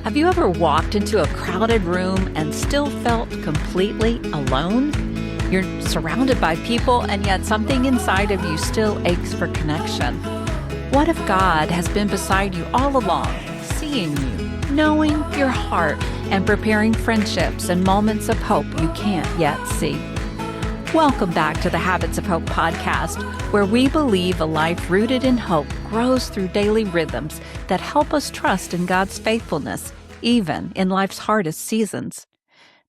Have you ever walked into a crowded room and still felt completely alone? You're surrounded by people, and yet something inside of you still aches for connection. What if God has been beside you all along, seeing you, knowing your heart, and preparing friendships and moments of hope you can't yet see? Welcome back to the Habits of Hope podcast, where we believe a life rooted in hope grows through daily rhythms that help us trust in God's faithfulness, even in life's hardest seasons.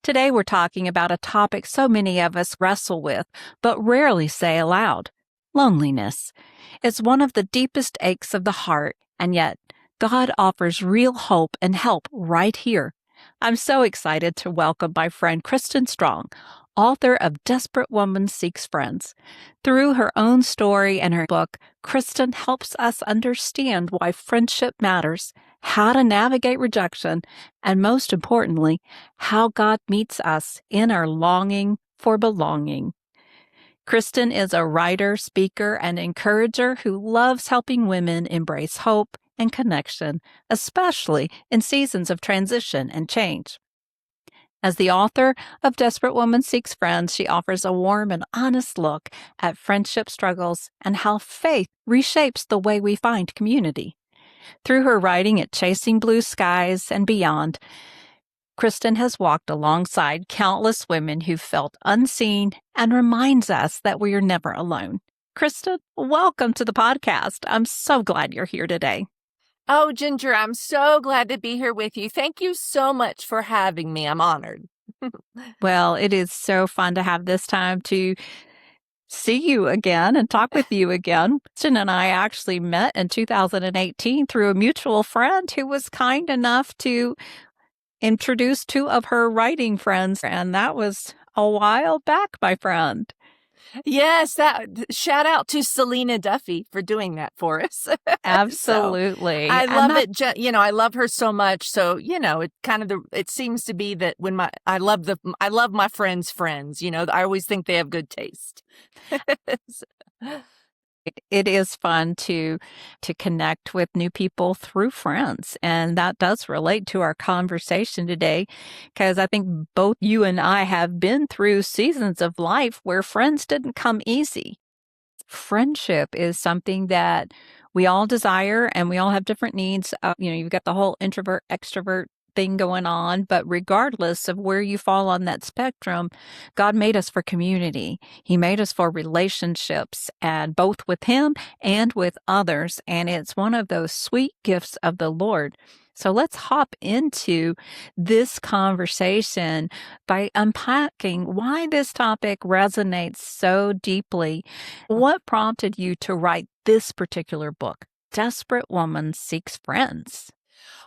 Today we're talking about a topic so many of us wrestle with, but rarely say aloud: loneliness. It's one of the deepest aches of the heart, and yet God offers real hope and help right here. I'm so excited to welcome my friend Kristen, author of Desperate Woman Seeks Friends. Through her own story and her book, Kristen helps us understand why friendship matters, how to navigate rejection, and most importantly, how God meets us in our longing for belonging. Kristen is a writer, speaker, and encourager who loves helping women embrace hope and connection, especially in seasons of transition and change. As the author of Desperate Woman Seeks Friends, she offers a warm and honest look at friendship struggles and how faith reshapes the way we find community. Through her writing at Chasing Blue Skies and beyond, Kristen has walked alongside countless women who felt unseen and reminds us that we are never alone. Kristen, welcome to the podcast. I'm so glad you're here today. Oh, Ginger, I'm so glad to be here with you. Thank you so much for having me. I'm honored. Well, it is so fun to have this time to see you again and talk with you again. Kristen and I actually met in 2018 through a mutual friend who was kind enough to introduce two of her writing friends, and that was a while back, my friend. Yes, shout out to Selena Duffy for doing that for us. Absolutely. So, I love it. I love her so much. So, it seems to be that when I love my friends' friends, I always think they have good taste. It is fun to connect with new people through friends. And that does relate to our conversation today, because I think both you and I have been through seasons of life where friends didn't come easy. Friendship is something that we all desire, and we all have different needs. You've got the whole introvert, extrovert thing going on, but regardless of where you fall on that spectrum, God made us for community. He made us for relationships, and both with Him and with others. And it's one of those sweet gifts of the Lord. So let's hop into this conversation by unpacking why this topic resonates so deeply. What prompted you to write this particular book, Desperate Woman Seeks Friends?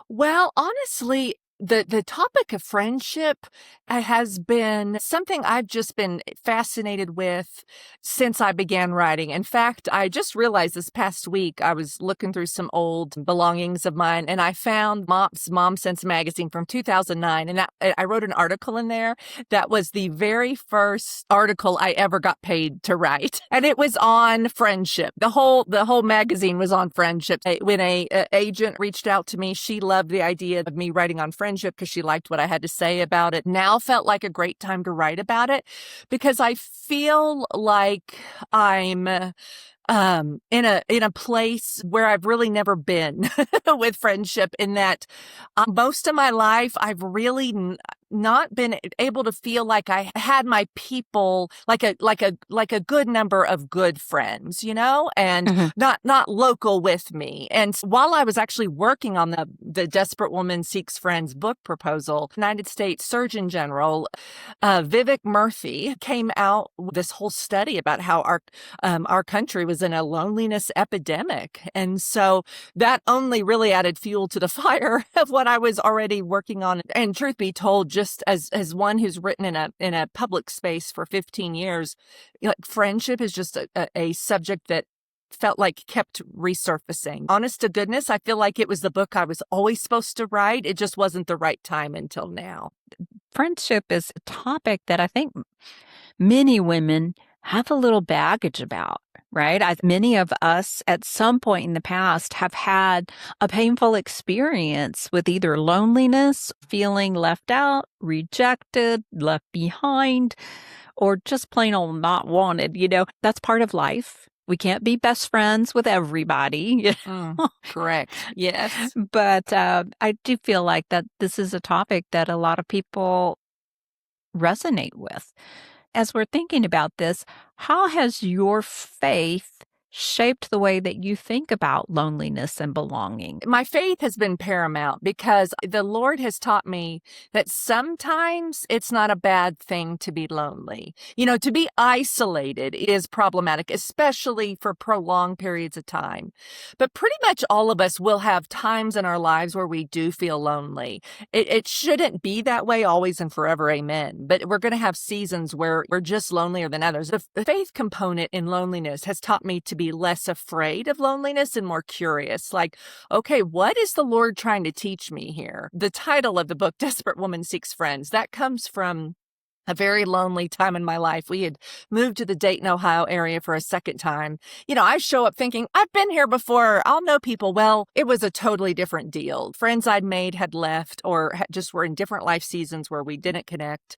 Well, honestly, the topic of friendship has been something I've just been fascinated with since I began writing. In fact, I just realized this past week I was looking through some old belongings of mine, and I found Mom Sense magazine from 2009, and I wrote an article in there that was the very first article I ever got paid to write, and it was on friendship. The whole magazine was on friendship. When a agent reached out to me, she loved the idea of me writing on friendship because she liked what I had to say about it. Now felt like a great time to write about it, because I feel like I'm in a place where I've really never been with friendship, in that most of my life I've really not been able to feel like I had my people, like a good number of good friends, and not local with me. And while I was actually working on the Desperate Woman Seeks Friends book proposal, United States Surgeon General Vivek Murthy came out with this whole study about how our country was in a loneliness epidemic. And so that only really added fuel to the fire of what I was already working on. And truth be told, just as one who's written in a public space for 15 years, friendship is just a subject that felt like kept resurfacing. Honest to goodness, I feel like it was the book I was always supposed to write. It just wasn't the right time until now. Friendship is a topic that I think many women have a little baggage about. right? Many of us at some point in the past have had a painful experience with either loneliness, feeling left out, rejected, left behind, or just plain old not wanted. That's part of life. We can't be best friends with everybody. Correct. Yes. But I do feel like that this is a topic that a lot of people resonate with. As we're thinking about this, how has your faith shaped the way that you think about loneliness and belonging? My faith has been paramount because the Lord has taught me that sometimes it's not a bad thing to be lonely. To be isolated is problematic, especially for prolonged periods of time. But pretty much all of us will have times in our lives where we do feel lonely. It shouldn't be that way always and forever, amen. But we're going to have seasons where we're just lonelier than others. The faith component in loneliness has taught me to be less afraid of loneliness and more curious. Like, okay, what is the Lord trying to teach me here? The title of the book, Desperate Woman Seeks Friends, that comes from a very lonely time in my life. We had moved to the Dayton, Ohio area for a second time. I show up thinking, I've been here before. I'll know people. Well, it was a totally different deal. Friends I'd made had left or just were in different life seasons where we didn't connect.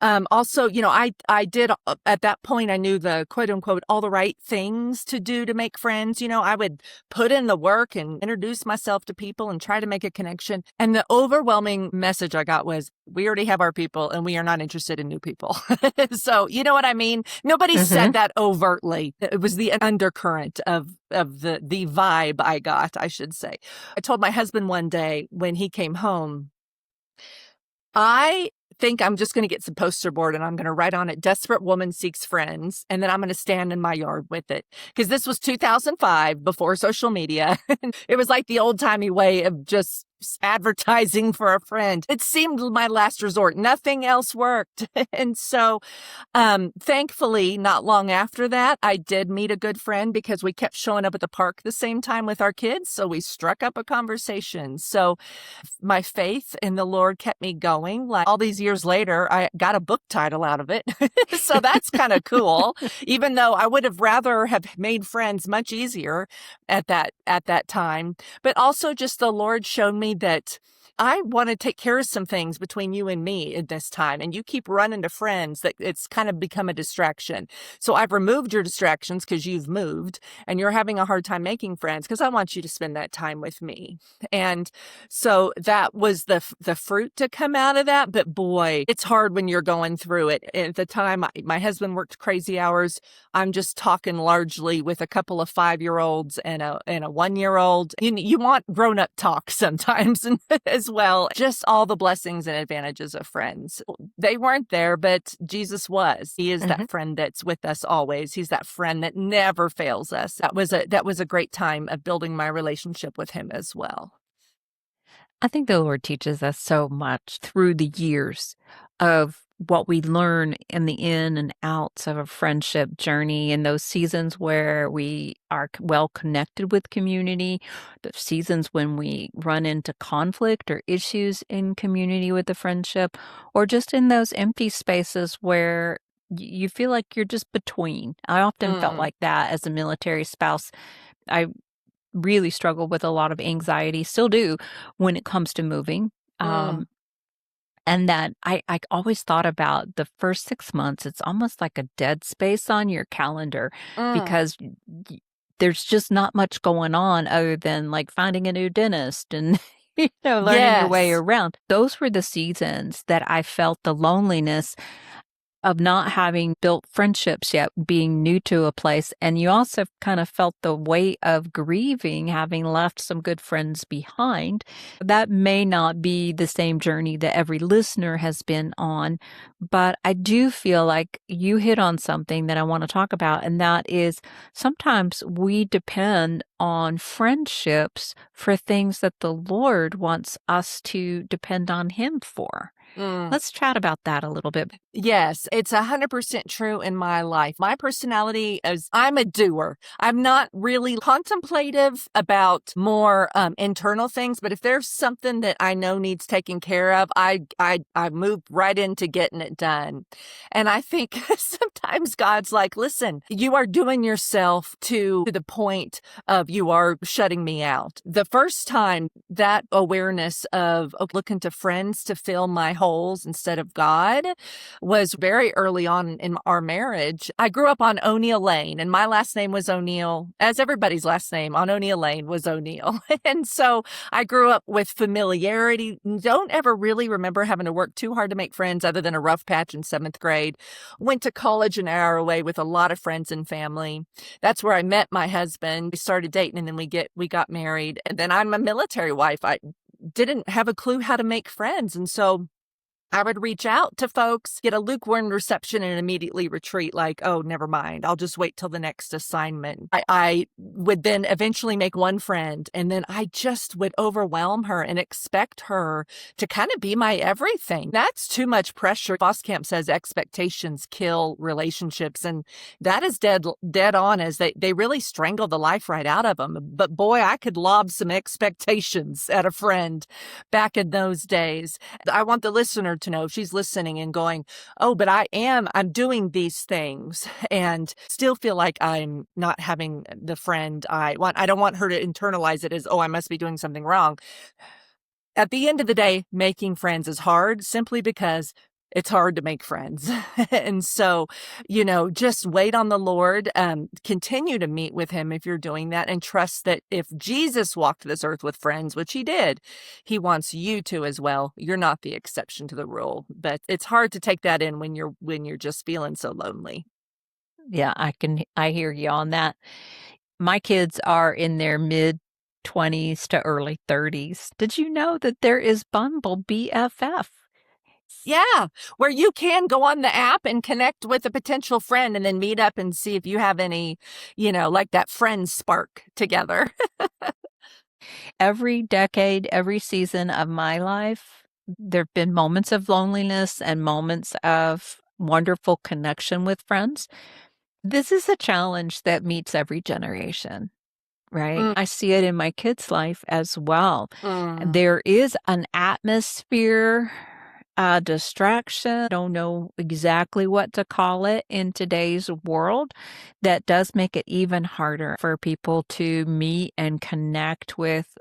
Also, I did at that point, I knew the quote unquote, all the right things to do to make friends. I would put in the work and introduce myself to people and try to make a connection. And the overwhelming message I got was, we already have our people and we are not interested in new people. So, you know what I mean? Nobody said that overtly. It was the undercurrent of the vibe I got, I should say. I told my husband one day when he came home, I think I'm just going to get some poster board and I'm going to write on it, Desperate Woman Seeks Friends. And then I'm going to stand in my yard with it. Because this was 2005, before social media. It was like the old timey way of just advertising for a friend. It seemed my last resort. Nothing else worked. And so, thankfully, not long after that, I did meet a good friend because we kept showing up at the park the same time with our kids. So we struck up a conversation. So my faith in the Lord kept me going. Like all these years later, I got a book title out of it. So that's kind of cool, even though I would have rather have made friends much easier at that time. But also just the Lord showed me that I want to take care of some things between you and me at this time. And you keep running to friends that it's kind of become a distraction. So I've removed your distractions because you've moved and you're having a hard time making friends because I want you to spend that time with me. And so that was the fruit to come out of that. But boy, it's hard when you're going through it. At the time, my husband worked crazy hours. I'm just talking largely with a couple of 5-year-olds and a 1-year-old. You want grown-up talk sometimes as well. Just all the blessings and advantages of friends. They weren't there, but Jesus was. He is that friend that's with us always. He's that friend that never fails us. That was a great time of building my relationship with him as well. I think the Lord teaches us so much through the years of what we learn in the in and outs of a friendship journey, in those seasons where we are well connected with community, the seasons when we run into conflict or issues in community with the friendship, or just in those empty spaces where you feel like you're just between. I often felt like that as a military spouse. I really struggled with a lot of anxiety, still do, when it comes to moving. And that I always thought about the first 6 months, it's almost like a dead space on your calendar because there's just not much going on other than like finding a new dentist and, learning your way around. Those were the seasons that I felt the loneliness of not having built friendships yet, being new to a place. And you also kind of felt the weight of grieving, having left some good friends behind. That may not be the same journey that every listener has been on, but I do feel like you hit on something that I want to talk about, and that is sometimes we depend on friendships for things that the Lord wants us to depend on Him for. Mm. Let's chat about that a little bit. Yes, it's 100% true in my life. My personality is I'm a doer. I'm not really contemplative about more internal things, but if there's something that I know needs taken care of, I move right into getting it done. And I think sometimes God's like, listen, you are doing yourself to the point of you are shutting me out. The first time that awareness of looking to friends to fill my holes instead of God was very early on in our marriage. I grew up on O'Neill Lane, and my last name was O'Neill, as everybody's last name on O'Neill Lane was O'Neill. And so I grew up with familiarity. Don't ever really remember having to work too hard to make friends other than a rough patch in 7th grade. Went to college an hour away with a lot of friends and family. That's where I met my husband. We started dating, and then we got married. And then I'm a military wife. I didn't have a clue how to make friends. And so I would reach out to folks, get a lukewarm reception, and immediately retreat like, oh, never mind. I'll just wait till the next assignment. I would then eventually make one friend, and then I just would overwhelm her and expect her to kind of be my everything. That's too much pressure. Boskamp says expectations kill relationships, and that is dead on, as they really strangle the life right out of them. But boy, I could lob some expectations at a friend back in those days. I want the listener to know, if she's listening and going, oh, but I'm doing these things and still feel like I'm not having the friend I want. I don't want her to internalize it as, oh, I must be doing something wrong. At the end of the day, making friends is hard simply because it's hard to make friends. And so, just wait on the Lord, continue to meet with him if you're doing that, and trust that if Jesus walked this earth with friends, which he did, he wants you to as well. You're not the exception to the rule, but it's hard to take that in when you're just feeling so lonely. Yeah, I hear you on that. My kids are in their mid 20s to early 30s. Did you know that there is Bumble BFF? Yeah, where you can go on the app and connect with a potential friend and then meet up and see if you have any, like that friend spark together. Every decade, every season of my life, there have been moments of loneliness and moments of wonderful connection with friends. This is a challenge that meets every generation, right? Mm, I see it in my kids' life as well. mm. There is an atmosphere, a distraction, don't know exactly what to call it in today's world, that does make it even harder for people to meet and connect with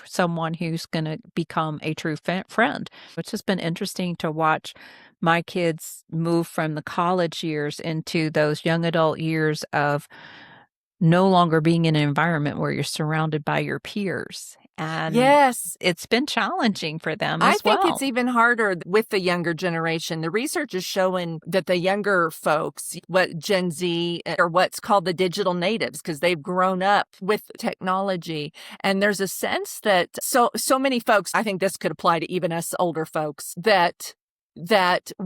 someone who's going to become a true friend, which has been interesting to watch my kids move from the college years into those young adult years of no longer being in an environment where you're surrounded by your peers. And Yes. it's been challenging for them I as think it's well. even harder with the younger generation. The research is showing that the younger folks, what Gen Z or what's called the digital natives, because they've grown up with technology. And there's a sense that so many folks, I think this could apply to even us older folks, that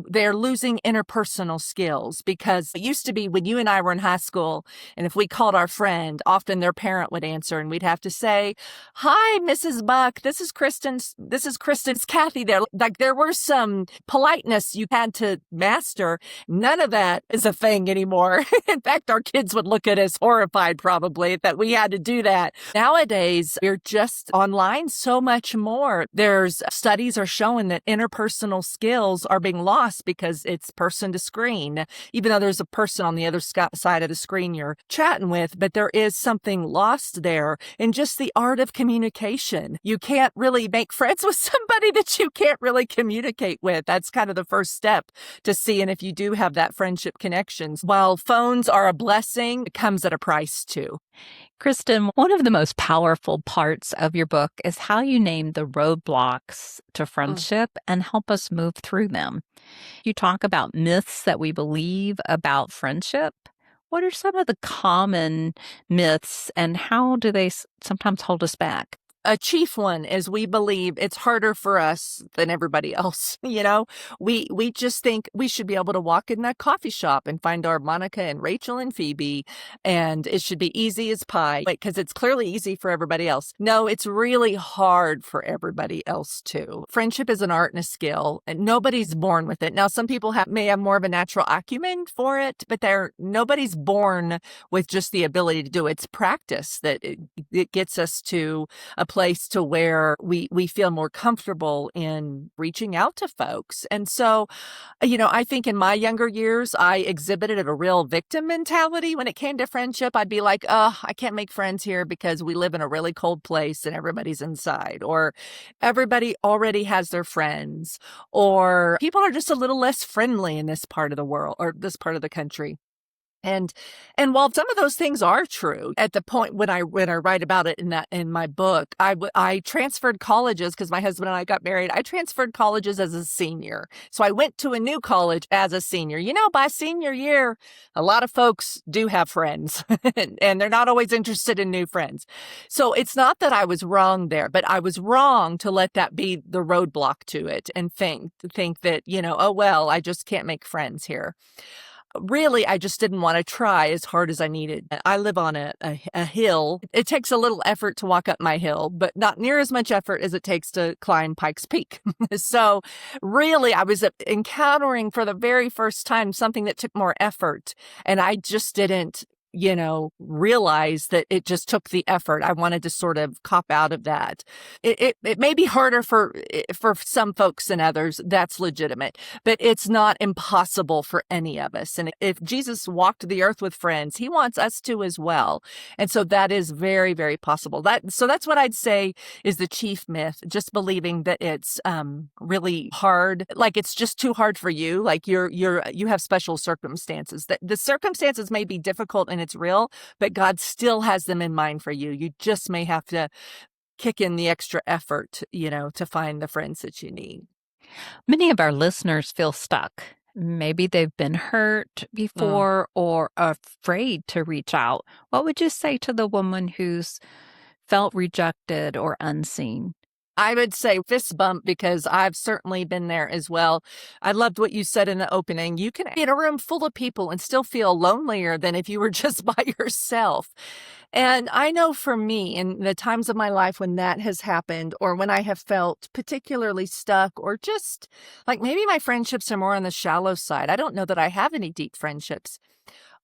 they're losing interpersonal skills, because it used to be when you and I were in high school, and if we called our friend, often their parent would answer and we'd have to say, hi, Mrs. Buck, this is Kristen's Kathy there. Like, there were some politeness you had to master. None of that is a thing anymore. In fact, our kids would look at us horrified probably that we had to do that. Nowadays, we're just online so much more. There's studies are showing that interpersonal skills are being lost because it's person to screen, even though there's a person on the other side of the screen you're chatting with, but there is something lost there in just the art of communication. You can't really make friends with somebody that you can't really communicate with. That's kind of the first step to seeing if you do have that friendship connections. While phones are a blessing, it comes at a price too. Kristen, one of the most powerful parts of your book is how you name the roadblocks to friendship and help us move through them. You talk about myths that we believe about friendship. What are some of the common myths, and how do they sometimes hold us back? A chief one is we believe it's harder for us than everybody else. We just think we should be able to walk in that coffee shop and find our Monica and Rachel and Phoebe, and it should be easy as pie because it's clearly easy for everybody else. No, it's really hard for everybody else too. Friendship is an art and a skill, and nobody's born with it. Now, some people may have more of a natural acumen for it, but nobody's born with just the ability to do it. It's practice that it gets us to a place to where we feel more comfortable in reaching out to folks. And so, I think in my younger years, I exhibited a real victim mentality when it came to friendship. I'd be like, I can't make friends here because we live in a really cold place and everybody's inside, or everybody already has their friends, or people are just a little less friendly in this part of the world or this part of the country. And while some of those things are true, at the point when I write about it in my book, I transferred colleges because my husband and I got married. I transferred colleges as a senior, so I went to a new college as a senior. By senior year, a lot of folks do have friends, and they're not always interested in new friends. So it's not that I was wrong there, but I was wrong to let that be the roadblock to it and think that oh well, I just can't make friends here. Really, I just didn't want to try as hard as I needed. I live on a hill. It takes a little effort to walk up my hill, but not near as much effort as it takes to climb Pikes Peak. So really, I was encountering for the very first time something that took more effort, and I just didn't realize that it just took the effort. I wanted to sort of cop out of that. It may be harder for some folks than others. That's legitimate, but it's not impossible for any of us. And if Jesus walked the earth with friends, he wants us to as well. And so that is very, very possible. So that's what I'd say is the chief myth, just believing that it's really hard. Like it's just too hard for you. Like you have special circumstances. That the circumstances may be difficult and it's real, but God still has them in mind for you. You just may have to kick in the extra effort, to find the friends that you need. Many of our listeners feel stuck. Maybe they've been hurt before or afraid to reach out. What would you say to the woman who's felt rejected or unseen? I would say fist bump because I've certainly been there as well. I loved what you said in the opening. You can be in a room full of people and still feel lonelier than if you were just by yourself. And I know for me, in the times of my life when that has happened, or when I have felt particularly stuck, or just like maybe my friendships are more on the shallow side. I don't know that I have any deep friendships.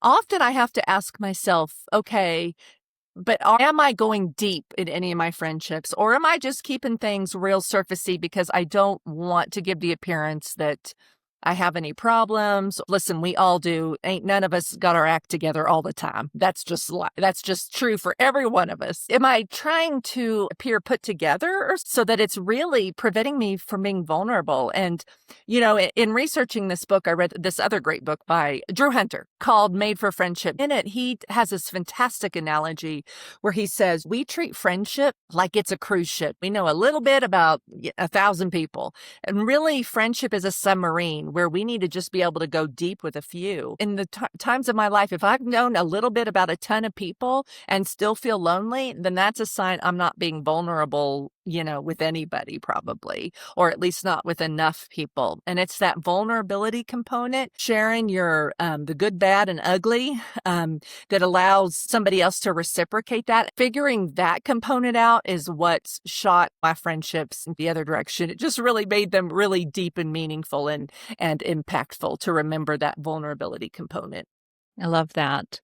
Often I have to ask myself, okay, but am I going deep in any of my friendships, or am I just keeping things real surfacey because I don't want to give the appearance that I have any problems? Listen, we all do. Ain't none of us got our act together all the time. That's just true for every one of us. Am I trying to appear put together so that it's really preventing me from being vulnerable? And, in researching this book, I read this other great book by Drew Hunter called Made for Friendship. In it, he has this fantastic analogy where he says, we treat friendship like it's a cruise ship. We know a little bit about 1,000 people. And really, friendship is a submarine where we need to just be able to go deep with a few. In the times of my life, if I've known a little bit about a ton of people and still feel lonely, then that's a sign I'm not being vulnerable, with anybody probably, or at least not with enough people. And it's that vulnerability component, sharing your the good, bad, and ugly that allows somebody else to reciprocate that. Figuring that component out is what's shot my friendships in the other direction. It just really made them really deep and meaningful and impactful to remember that vulnerability component. I love that.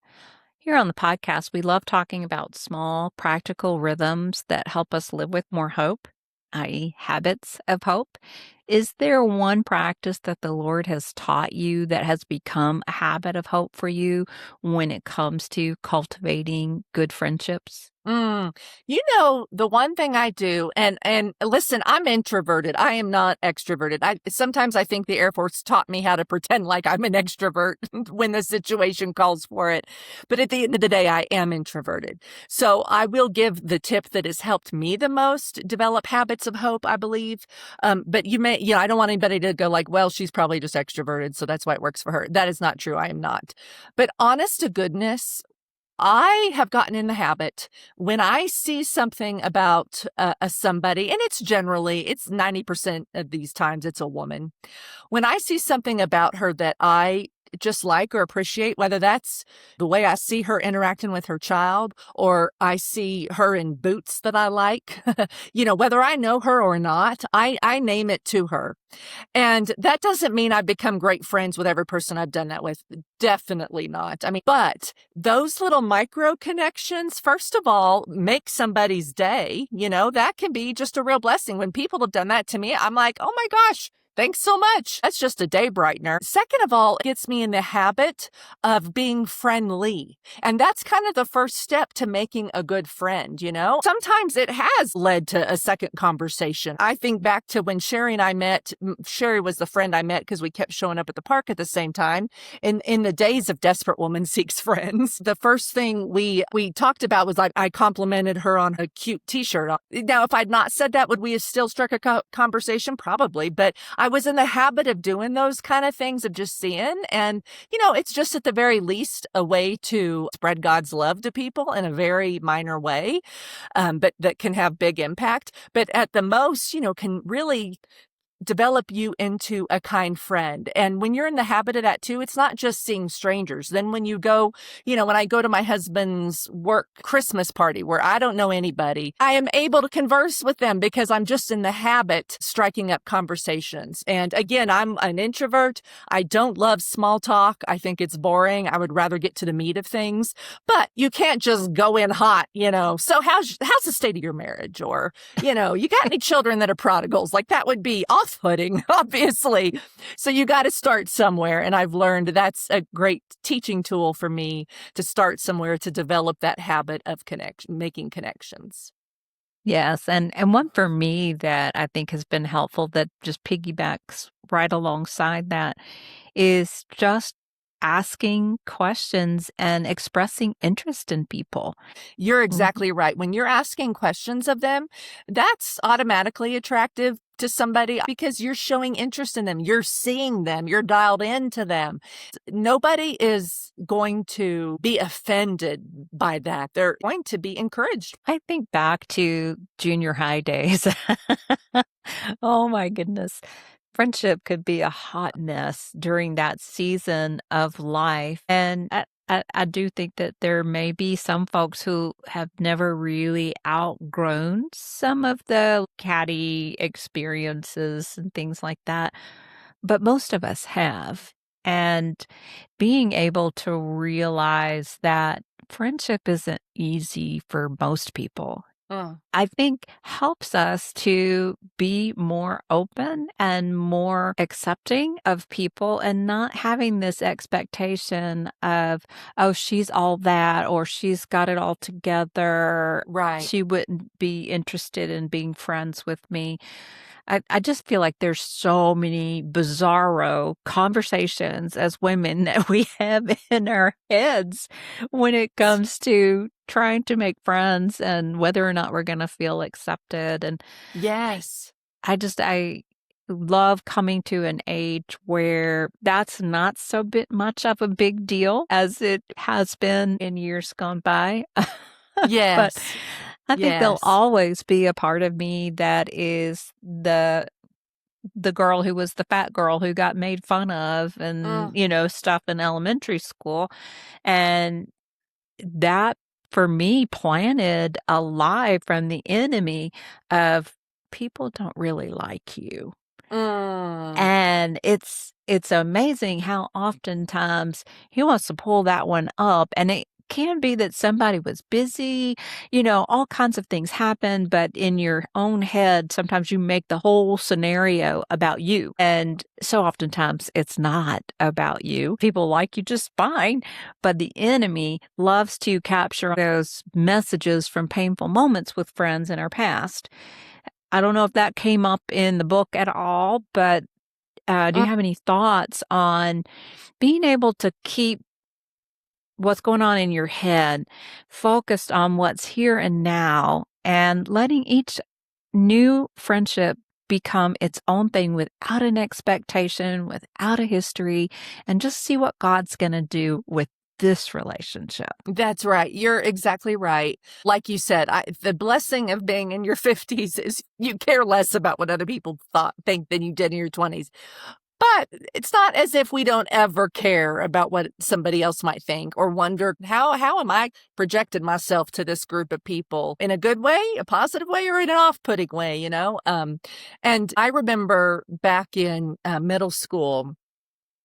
Here on the podcast, we love talking about small, practical rhythms that help us live with more hope, i.e., habits of hope. Is there one practice that the Lord has taught you that has become a habit of hope for you when it comes to cultivating good friendships? The one thing I do, and listen, I'm introverted. I am not extroverted. Sometimes I think the Air Force taught me how to pretend like I'm an extrovert when the situation calls for it. But at the end of the day, I am introverted. So I will give the tip that has helped me the most develop habits of hope, I believe. But I don't want anybody to go like, well, she's probably just extroverted, so that's why it works for her. That is not true. I am not. But honest to goodness, I have gotten in the habit when I see something about somebody, and it's 90% of these times it's a woman. When I see something about her that I just like or appreciate, whether that's the way I see her interacting with her child, or I see her in boots that I like, whether I know her or not, I name it to her. And that doesn't mean I've become great friends with every person I've done that with. Definitely not. I mean, but those little micro connections, first of all, make somebody's day. That can be just a real blessing. When people have done that to me, I'm like, oh my gosh, thanks so much. That's just a day brightener. Second of all, it gets me in the habit of being friendly. And that's kind of the first step to making a good friend, Sometimes it has led to a second conversation. I think back to when Sherry and I met. Sherry was the friend I met because we kept showing up at the park at the same time. In the days of Desperate Woman Seeks Friends, the first thing we talked about was I complimented her on a cute t-shirt. Now, if I'd not said that, would we have still struck a conversation? Probably. But I was in the habit of doing those kind of things, of just seeing. And, it's just at the very least a way to spread God's love to people in a very minor way, but that can have big impact. But at the most, can really develop you into a kind friend. And when you're in the habit of that too, it's not just seeing strangers. Then when you go, when I go to my husband's work Christmas party where I don't know anybody, I am able to converse with them because I'm just in the habit striking up conversations. And again, I'm an introvert. I don't love small talk. I think it's boring. I would rather get to the meat of things, but you can't just go in hot, So how's the state of your marriage? Or, you got any children that are prodigals? Like that would be off-putting, obviously. So you got to start somewhere. And I've learned that's a great teaching tool for me, to start somewhere, to develop that habit of making connections. Yes. And one for me that I think has been helpful, that just piggybacks right alongside that, is just asking questions and expressing interest in people. You're exactly right. When you're asking questions of them, that's automatically attractive to somebody because you're showing interest in them. You're seeing them. You're dialed into them. Nobody is going to be offended by that. They're going to be encouraged. I think back to junior high days. Oh my goodness. Friendship could be a hot mess during that season of life. And I do think that there may be some folks who have never really outgrown some of the catty experiences and things like that. But most of us have. And being able to realize that friendship isn't easy for most people, I think helps us to be more open and more accepting of people, and not having this expectation of, oh, she's all that, or she's got it all together. Right. She wouldn't be interested in being friends with me. I just feel like there's so many bizarro conversations as women that we have in our heads when it comes to trying to make friends and whether or not we're going to feel accepted. And yes, I love coming to an age where that's not so much of a big deal as it has been in years gone by. yes. But I think there'll always be a part of me that is the girl who was the fat girl who got made fun of and, stuff in elementary school. And that, for me, planted a lie from the enemy of, people don't really like you. And it's amazing how oftentimes he wants to pull that one up, and it can be that somebody was busy, all kinds of things happen, but in your own head, sometimes you make the whole scenario about you. And so oftentimes it's not about you. People like you just fine, but the enemy loves to capture those messages from painful moments with friends in our past. I don't know if that came up in the book at all, but do you have any thoughts on being able to keep what's going on in your head focused on what's here and now, and letting each new friendship become its own thing without an expectation, without a history, and just see what God's going to do with this relationship. That's right. You're exactly right. Like you said, the blessing of being in your 50s is you care less about what other people think than you did in your 20s. But it's not as if we don't ever care about what somebody else might think or wonder, how am I projected myself to this group of people in a good way, a positive way, or in an off-putting way, you know? And I remember back in middle school,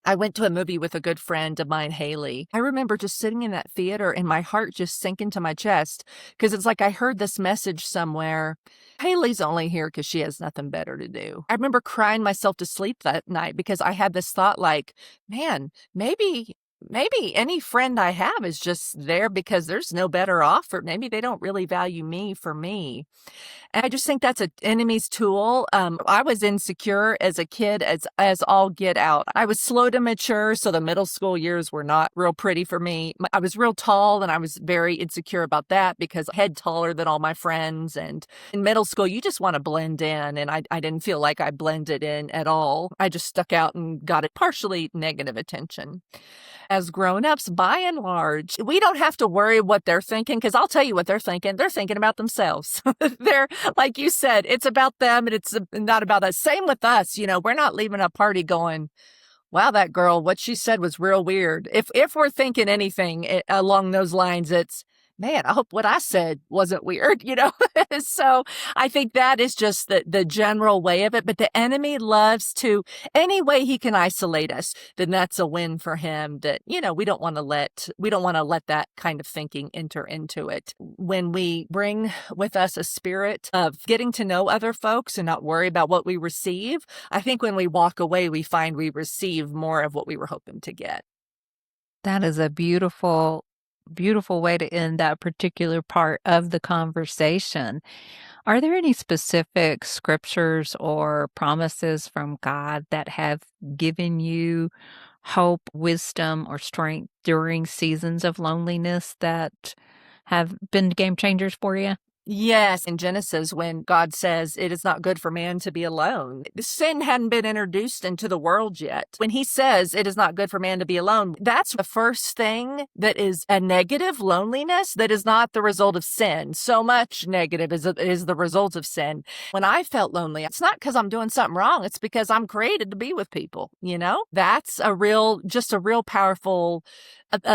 I went to a movie with a good friend of mine, Haley. I remember just sitting in that theater and my heart just sank into my chest because it's like I heard this message somewhere. Haley's only here because she has nothing better to do. I remember crying myself to sleep that night because I had this thought like, man, maybe any friend I have is just there because there's no better offer. Maybe they don't really value me for me. And I just think that's an enemy's tool. I was insecure as a kid as all get out. I was slow to mature, so the middle school years were not real pretty for me. I was real tall, and I was very insecure about that because I head taller than all my friends. And in middle school, you just want to blend in, and I didn't feel like I blended in at all. I just stuck out and got it partially negative attention. As grown-ups, by and large, we don't have to worry what they're thinking, because I'll tell you what they're thinking. They're thinking about themselves. They're, like you said, it's about them and it's not about us. Same with us. You know, we're not leaving a party going, wow, that girl, what she said was real weird. If we're thinking anything along those lines, it's, man, I hope what I said wasn't weird, you know? So I think that is just the general way of it. But the enemy loves to, any way he can isolate us, then that's a win for him. That, you know, we don't want to let that kind of thinking enter into it. When we bring with us a spirit of getting to know other folks and not worry about what we receive, I think when we walk away, we find we receive more of what we were hoping to get. That is a beautiful way to end that particular part of the conversation. Are there any specific scriptures or promises from God that have given you hope, wisdom, or strength during seasons of loneliness that have been game changers for you? Yes, in Genesis, when God says it is not good for man to be alone, sin hadn't been introduced into the world yet. When he says it is not good for man to be alone, that's the first thing that is a negative loneliness that is not the result of sin. So much negative is the result of sin. When I felt lonely, it's not because I'm doing something wrong. It's because I'm created to be with people, you know? That's just a real powerful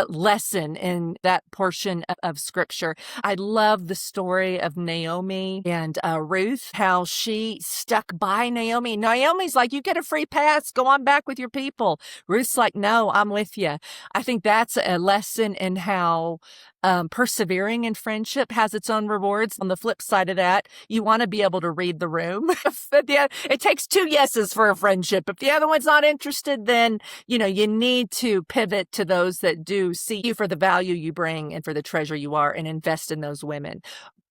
lesson in that portion of scripture. I love the story of Naomi and Ruth, how she stuck by Naomi. Naomi's like, you get a free pass, go on back with your people. Ruth's like, no, I'm with you. I think that's a lesson in how persevering in friendship has its own rewards. On the flip side of that, you want to be able to read the room. It takes two yeses for a friendship. If the other one's not interested, then, you know, you need to pivot to those that do see you for the value you bring and for the treasure you are and invest in those women.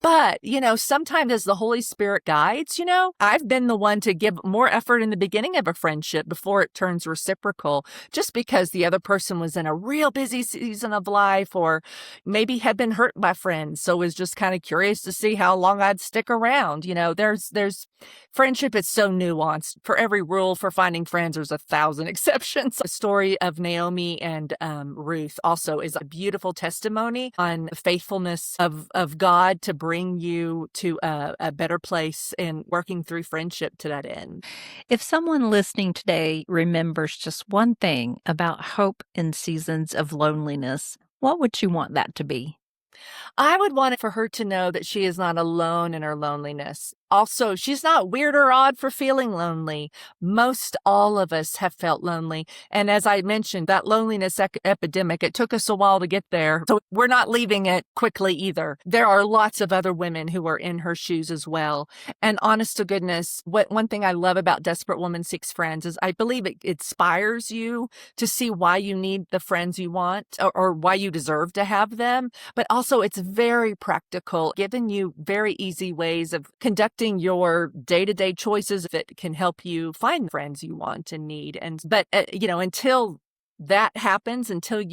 But, you know, sometimes as the Holy Spirit guides, you know, I've been the one to give more effort in the beginning of a friendship before it turns reciprocal, just because the other person was in a real busy season of life or maybe had been hurt by friends. So was just kind of curious to see how long I'd stick around. You know, there's friendship is so nuanced. For every rule for finding friends, there's 1,000 exceptions. The story of Naomi and Ruth also is a beautiful testimony on the faithfulness of God to bring you to a better place and working through friendship to that end. If someone listening today remembers just one thing about hope in seasons of loneliness, what would you want that to be? I would want it for her to know that she is not alone in her loneliness. Also, she's not weird or odd for feeling lonely. Most all of us have felt lonely. And as I mentioned, that loneliness epidemic, it took us a while to get there. So we're not leaving it quickly either. There are lots of other women who are in her shoes as well. And honest to goodness, one thing I love about Desperate Woman Seeks Friends is I believe it inspires you to see why you need the friends you want or why you deserve to have them. But also it's very practical, giving you very easy ways of conducting your day-to-day choices that can help you find friends you want and need. But you know, until that happens until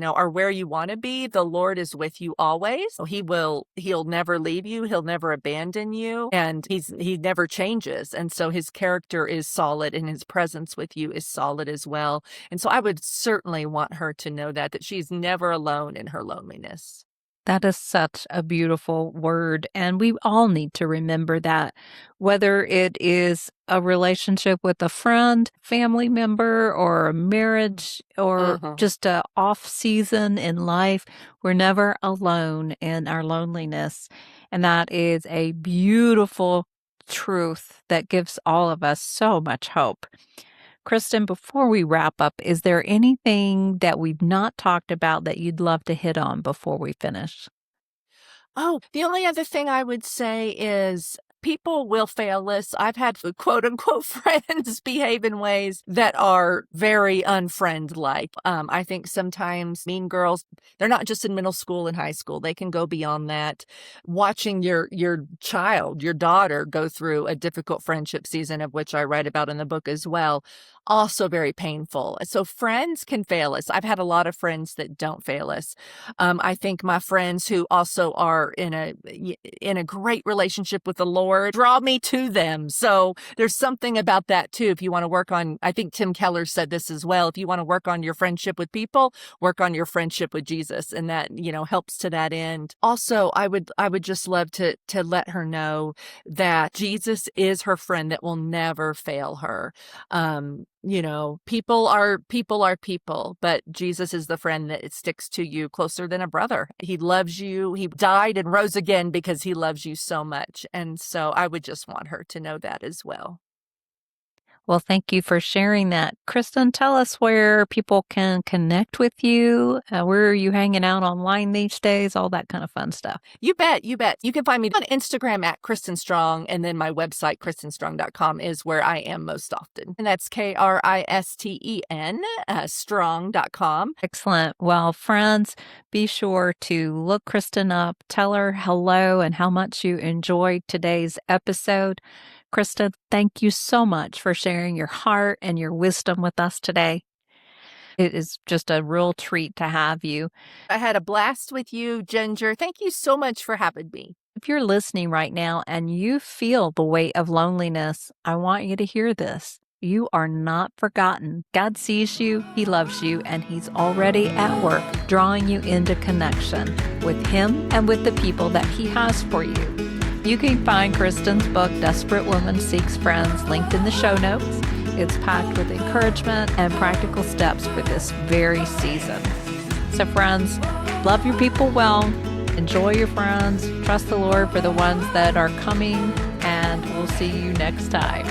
are where you want to be, the Lord is with you always. So he'll never leave you. He'll never abandon you. And he never changes. And so his character is solid and his presence with you is solid as well. And so I would certainly want her to know that she's never alone in her loneliness. That is such a beautiful word. And we all need to remember that, whether it is a relationship with a friend, family member, or a marriage, or just a off season in life, we're never alone in our loneliness. And that is a beautiful truth that gives all of us so much hope. Kristen, before we wrap up, is there anything that we've not talked about that you'd love to hit on before we finish? Oh, the only other thing I would say is people will fail us. I've had quote unquote friends behave in ways that are very unfriend-like. I think sometimes mean girls, they're not just in middle school and high school. They can go beyond that. Watching your child, your daughter, go through a difficult friendship season, of which I write about in the book as well, also very painful. So friends can fail us. I've had a lot of friends that don't fail us. I think my friends who also are in a great relationship with the Lord draw me to them. So there's something about that too. If you want to work on, I think Tim Keller said this as well. If you want to work on your friendship with people, work on your friendship with Jesus, and that helps to that end. Also, I would just love to let her know that Jesus is her friend that will never fail her. People are people, but Jesus is the friend that sticks to you closer than a brother. He loves you. He died and rose again because he loves you so much. And so I would just want her to know that as well. Well, thank you for sharing that. Kristen, tell us where people can connect with you. Where are you hanging out online these days? All that kind of fun stuff. You bet. You bet. You can find me on Instagram at Kristen Strong, and then my website, KristenStrong.com, is where I am most often. And that's Kristen, strong.com. Excellent. Well, friends, be sure to look Kristen up, tell her hello and how much you enjoyed today's episode. Kristen, thank you so much for sharing your heart and your wisdom with us today. It is just a real treat to have you. I had a blast with you, Ginger. Thank you so much for having me. If you're listening right now and you feel the weight of loneliness, I want you to hear this. You are not forgotten. God sees you, He loves you, and He's already at work drawing you into connection with Him and with the people that He has for you. You can find Kristen's book, Desperate Woman Seeks Friends, linked in the show notes. It's packed with encouragement and practical steps for this very season. So friends, love your people well, enjoy your friends, trust the Lord for the ones that are coming, and we'll see you next time.